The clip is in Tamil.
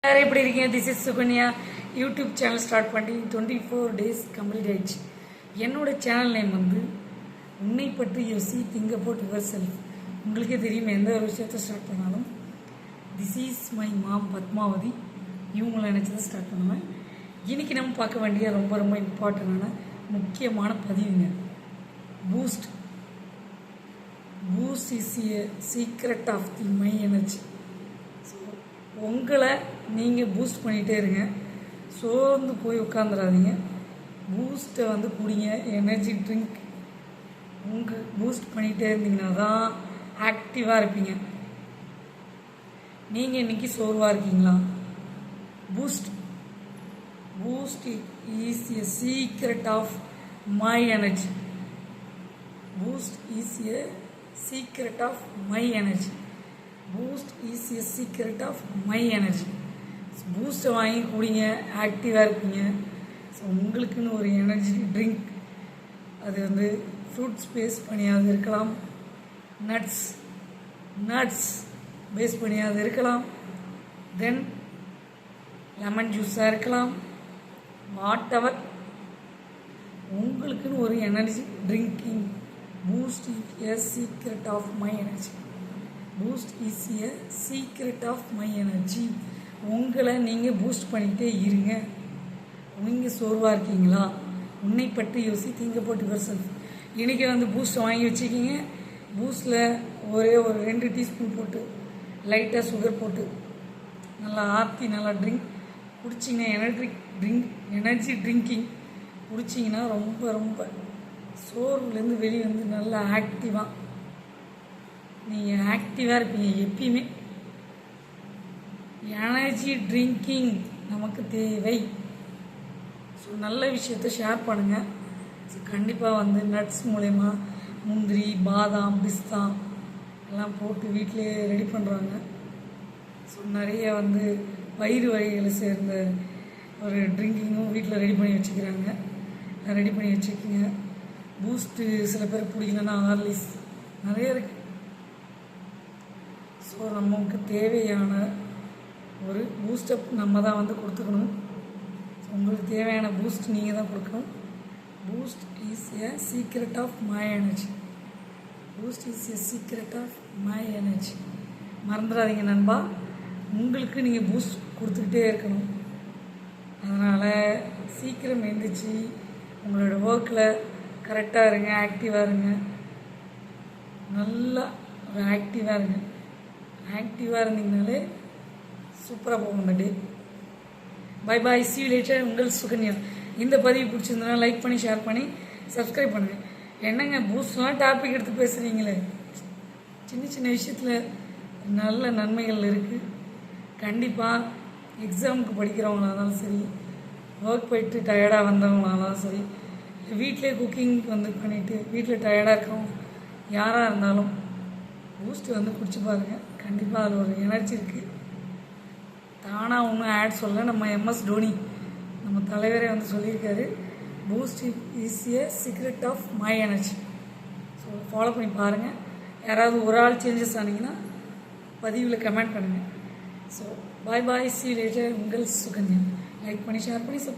யாரும் எப்படி இருக்கீங்க? This is Sukanya. YouTube channel start பண்ணி 24 days கம்ப்ளீட் ஆயிடுச்சு. என்னோட சேனல் நேம் வந்து உன்னை பற்றி யோசி திங்க் அபவுட் யுவர் செல்ஃப். உங்களுக்கே தெரியும், எந்த ஒரு விஷயத்தை ஸ்டார்ட் பண்ணாலும் this is my mom Padmavathi இவங்களை நினச்சதை ஸ்டார்ட் பண்ணுவேன். இன்றைக்கி நம்ம பார்க்க வேண்டிய ரொம்ப ரொம்ப இம்பார்ட்டண்டான முக்கியமான பதிவுங்க. Boost is a secret of the my energy. So உங்களை நீங்கள் பூஸ்ட் பண்ணிகிட்டே இருங்க, சோர்ந்து போய் உட்காந்துடாதீங்க. பூஸ்ட்டை வந்து குடிங்க, எனர்ஜி ட்ரிங்க். பூஸ்ட் பண்ணிகிட்டே இருந்தீங்கன்னா தான் ஆக்டிவாக இருப்பீங்க. நீங்கள் இன்றைக்கி சோர்வாக இருக்கீங்களா? Boost is a secret of my energy. Boost is a secret of my energy. Boost is a secret of my energy. பூஸ்ட்டை வாங்கி குடிங்க, ஆக்டிவாக இருப்பீங்க. ஸோ உங்களுக்குன்னு ஒரு எனர்ஜி ட்ரிங்க், அது வந்து ஃப்ரூட்ஸ் பேஸ் பண்ணியாவது இருக்கலாம், நட்ஸ் பேஸ் பண்ணியாவது இருக்கலாம், தென் லெமன் ஜூஸாக இருக்கலாம், வாட் எவர். உங்களுக்குன்னு ஒரு energy drinking. Boost is a secret of my energy. Boost is a secret of my energy. உங்களை நீங்கள் பூஸ்ட் பண்ணிகிட்டே இருங்க. நீங்கள் சோர்வாக இருக்கீங்களா? உன்னை பற்றி யோசி திங்க் அபவுட் யுவர் செல்ஃப். இன்றைக்கி வந்து பூஸ்ட் வாங்கி வச்சுக்கிங்க. பூஸ்ட்டில் ஒரே ஒரு 2 டீஸ்பூன் போட்டு லைட்டாக சுகர் போட்டு நல்லா ஆற்றி நல்லா ட்ரிங்க் குடிச்சிங்கன்னா, எனர்ஜி ட்ரிங்கிங் குடிச்சிங்கன்னா ரொம்ப ரொம்ப சோர்வுலேருந்து வெளியே வந்து நல்லா ஆக்டிவாக நீங்கள் ஆக்டிவாக இருப்பீங்க எப்பயுமே. எனர்ஜி ட்ரிங்கிங் நமக்கு தேவை. ஸோ நல்ல விஷயத்தை ஷேர் பண்ணுங்கள். ஸோ கண்டிப்பாக வந்து நட்ஸ் மூலயமா முந்திரி, பாதாம், பிஸ்தா எல்லாம் போட்டு வீட்டிலே ரெடி பண்ணுறாங்க. ஸோ நிறைய வந்து பயிறு வகைகளை சேர்ந்த ஒரு ட்ரிங்கிங்கும் வீட்டில் ரெடி பண்ணி வச்சுக்கிறாங்க. ரெடி பண்ணி வச்சுக்கோங்க. பூஸ்ட்டு சில பேர் பிடிக்கலன்னா ஹார்லிக்ஸ் நிறைய இருக்குது. ஸோ நமக்கு தேவையான ஒரு பூஸ்டப் நம்ம தான் வந்து கொடுத்துக்கணும். உங்களுக்கு தேவையான பூஸ்ட் நீங்கள் தான் கொடுக்கணும். Boost is a secret of my energy. Boost is a secret of my energy. மறந்துடாதீங்க நண்பா, உங்களுக்கு நீங்கள் பூஸ்ட் கொடுத்துக்கிட்டே இருக்கணும். அதனால் சீக்கிரம் எழுந்திரிச்சு உங்களோட ஒர்க்கில் கரெக்டாக இருங்க, ஆக்டிவாக இருங்க. நல்லா ஒரு ஆக்டிவாக இருங்க. ஆக்டிவாக இருந்தீங்கனாலே சூப்பராக போகும் இந்த day. Bye bye, see you later. உங்கள் சுகன்யா. இந்த பதிவு பிடிச்சிருந்தனா லைக் பண்ணி, ஷேர் பண்ணி, சப்ஸ்கிரைப் பண்ணுங்கள். என்னங்க பூஸ்ட்லாம் டாபிக் எடுத்து பேசுகிறீங்களே, சின்ன சின்ன விஷயத்தில் நல்ல நன்மைகள் இருக்குது. கண்டிப்பாக எக்ஸாமுக்கு படிக்கிறவங்களாக இருந்தாலும் சரி, ஒர்க் போயிட்டு டயர்டாக வந்தவங்களாலும் சரி, வீட்டிலே குக்கிங் வந்து பண்ணிவிட்டு வீட்டில் டயர்டாக இருக்கிறவங்க யாராக இருந்தாலும் பூஸ்ட் வந்து குடிச்சு பாருங்கள். கண்டிப்பாக அதில் ஒரு எனர்ஜி இருக்குது. தானாக ஒன்றும் ஆட் சொல்ல, நம்ம MS டோனி நம்ம தலைவரே வந்து சொல்லியிருக்காரு, Boost is a secret of my energy. So follow பண்ணி பாருங்கள். யாராவது ஒரு ஆள் சேஞ்சஸ் ஆனீங்கன்னா பதிவில் கமெண்ட் பண்ணுங்கள். So bye bye, see you later. உங்கள் சுகன்யா. லைக் பண்ணி, ஷேர் பண்ணி